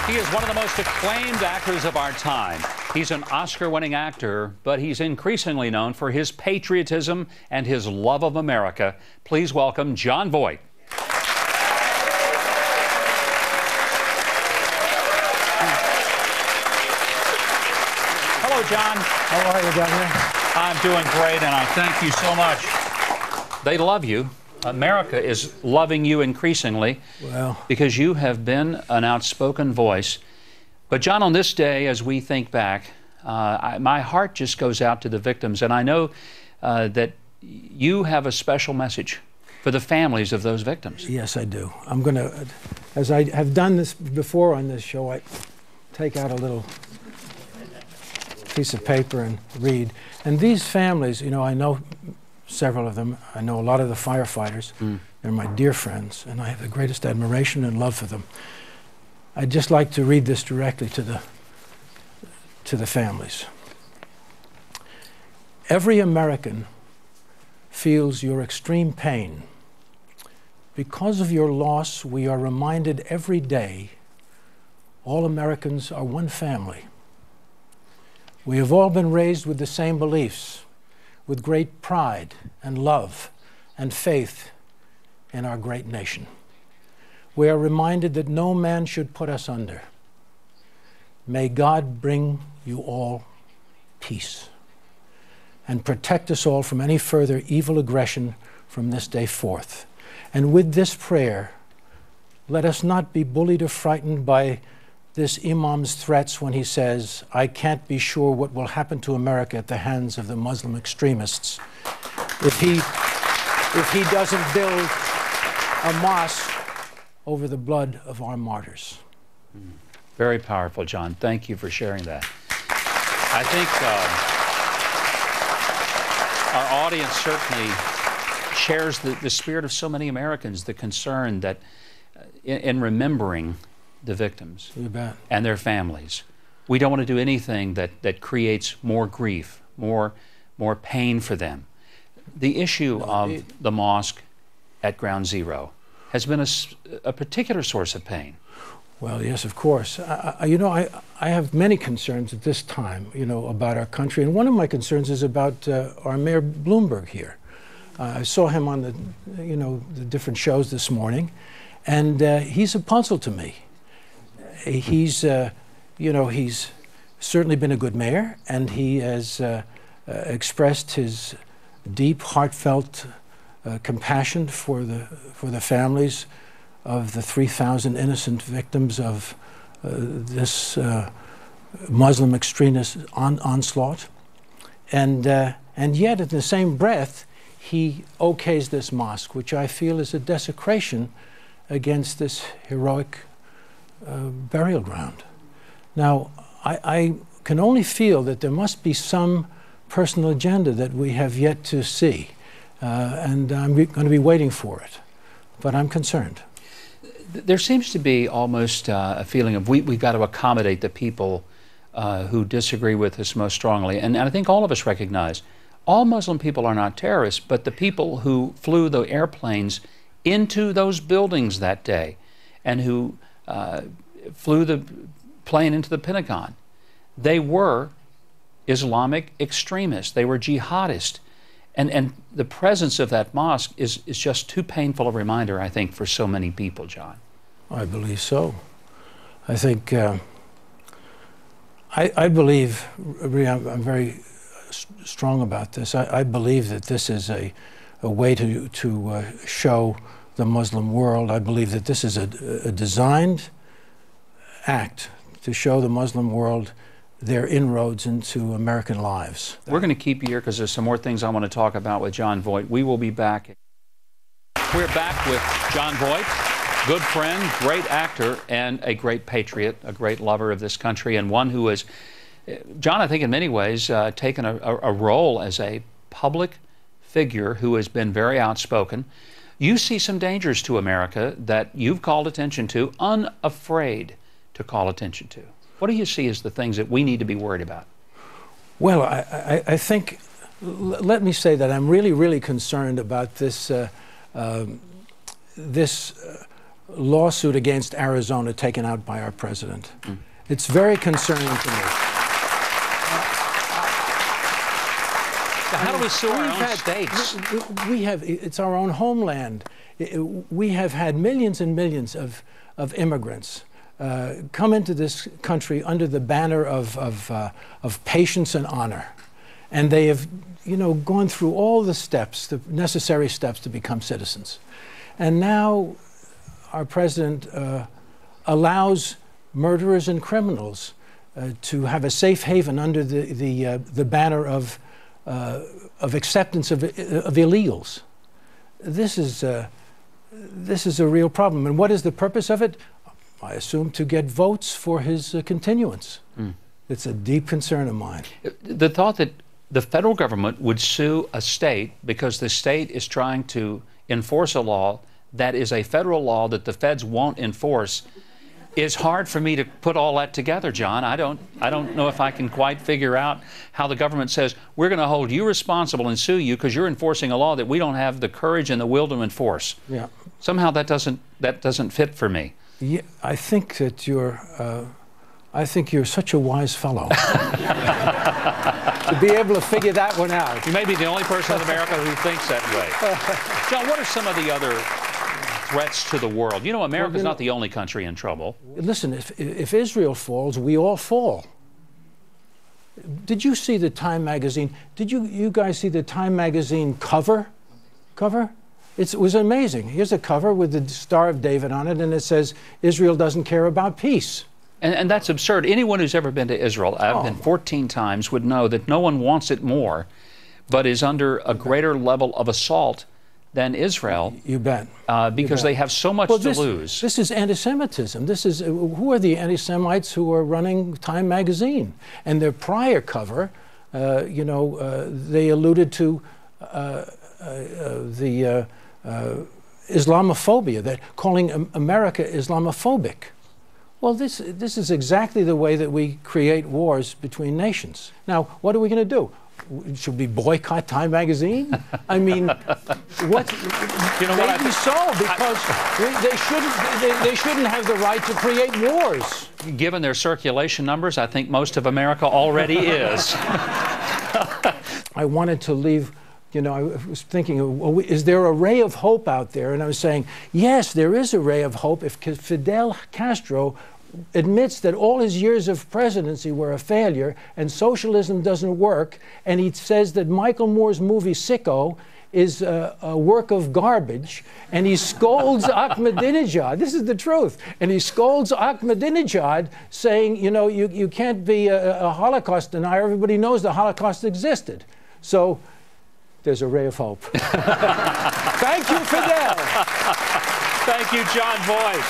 He is one of the most acclaimed actors of our time. He's an Oscar-winning actor, but he's increasingly known for his patriotism and his love of America. Please welcome Jon Voight. Hello, Jon. How are you down there? I'm doing great, and I thank you so much. They love you. America is loving you increasingly because you have been an outspoken voice. But Jon, on this day, as we think back, my heart just goes out to the victims, and I know that you have a special message for the families of those victims. Yes, I do. I'm going to, as I have done this before on this show, I take out a little piece of paper and read. And these families, you know, I know several of them. I know a lot of the firefighters. They're my dear friends, and I have the greatest admiration and love for them. I'd just like to read this directly to the families. Every American feels your extreme pain. Because of your loss, we are reminded every day all Americans are one family. We have all been raised with the same beliefs, with great pride and love and faith in our great nation. We are reminded that no man should put us under. May God bring you all peace and protect us all from any further evil aggression from this day forth. And with this prayer, let us not be bullied or frightened by this imam's threats when he says, "I can't be sure what will happen to America at the hands of the Muslim extremists if he doesn't build a mosque over the blood of our martyrs." Very powerful, Jon. Thank you for sharing that. I think our audience certainly shares the spirit of so many Americans, the concern that in remembering the victims and their families. We don't want to do anything that creates more grief, more pain for them. The issue of the mosque at Ground Zero has been a particular source of pain. Well, yes, of course. You know, I have many concerns at this time, you know, about our country. And one of my concerns is about our Mayor Bloomberg here. I saw him on the different shows this morning, and he's a puzzle to me. He's certainly been a good mayor, and he has expressed his deep, heartfelt compassion for the families of the 3,000 innocent victims of this Muslim extremist onslaught. And yet, in the same breath, he okays this mosque, which I feel is a desecration against this heroic burial ground. Now, I can only feel that there must be some personal agenda that we have yet to see, and I'm going to be waiting for it, but I'm concerned. There seems to be almost a feeling of we've got to accommodate the people who disagree with us most strongly, and I think all of us recognize all Muslim people are not terrorists, but the people who flew the airplanes into those buildings that day and who flew the plane into the Pentagon, they were Islamic extremists. They were jihadists. And the presence of that mosque is just too painful a reminder, I think, for so many people, Jon. I believe so. I think, I believe, I'm very strong about this. I believe that this is a way to show the Muslim world. I believe that this is a designed act to show the Muslim world their inroads into American lives. We're going to keep you here because there's some more things I want to talk about with Jon Voight. We will be back. We're back with Jon Voight, good friend, great actor, and a great patriot, a great lover of this country, and one who has, Jon, I think in many ways, taken a role as a public figure who has been very outspoken. You see some dangers to America that you've called attention to, unafraid to call attention to. What do you see as the things that we need to be worried about? Well, I think, let me say that I'm really, really concerned about this lawsuit against Arizona taken out by our president. It's very concerning to me. How do we sue our own states? We have, it's our own homeland. We have had millions and millions of immigrants come into this country under the banner of patience and honor. And they have, gone through all the steps, the necessary steps to become citizens. And now our president allows murderers and criminals to have a safe haven under the banner of acceptance of illegals. This is a real problem. And what is the purpose of it? I assume to get votes for his continuance. It's a deep concern of mine. The thought that the federal government would sue a state because the state is trying to enforce a law that is a federal law that the feds won't enforce is hard for me to put all that together, John. I don't know if I can quite figure out how the government says we're going to hold you responsible and sue you because you're enforcing a law that we don't have the courage and the will to enforce. Yeah. Somehow that doesn't fit for me. Yeah, I think that you're such a wise fellow to be able to figure that one out. You may be the only person in America who thinks that way. John, what are some of the other threats to the world? America's not the only country in trouble. Listen, if Israel falls, we all fall. Did you see the Time magazine? Did you guys see the Time magazine cover? It was amazing. Here's a cover with the Star of David on it, and it says, Israel doesn't care about peace. And that's absurd. Anyone who's ever been to Israel, I've been 14 times, would know that no one wants it more, but is under a greater level of assault than Israel. You bet. Because they have so much to lose. This is anti-Semitism. Who are the anti-Semites who are running Time magazine? And their prior cover, they alluded to the Islamophobia, that calling America Islamophobic. Well, this is exactly the way that we create wars between nations. Now, what are we going to do? Should we boycott Time magazine? I mean, what? Maybe so, because they shouldn't have the right to create wars. Given their circulation numbers, I think most of America already is. I wanted to leave. I was thinking, is there a ray of hope out there? And I was saying, yes, there is a ray of hope if Fidel Castro admits that all his years of presidency were a failure and socialism doesn't work, and he says that Michael Moore's movie Sicko is a work of garbage, and he scolds Ahmadinejad. This is the truth. And he scolds Ahmadinejad, saying, you can't be a Holocaust denier. Everybody knows the Holocaust existed. So there's a ray of hope. Thank you, Fidel. Thank you, Jon Voight.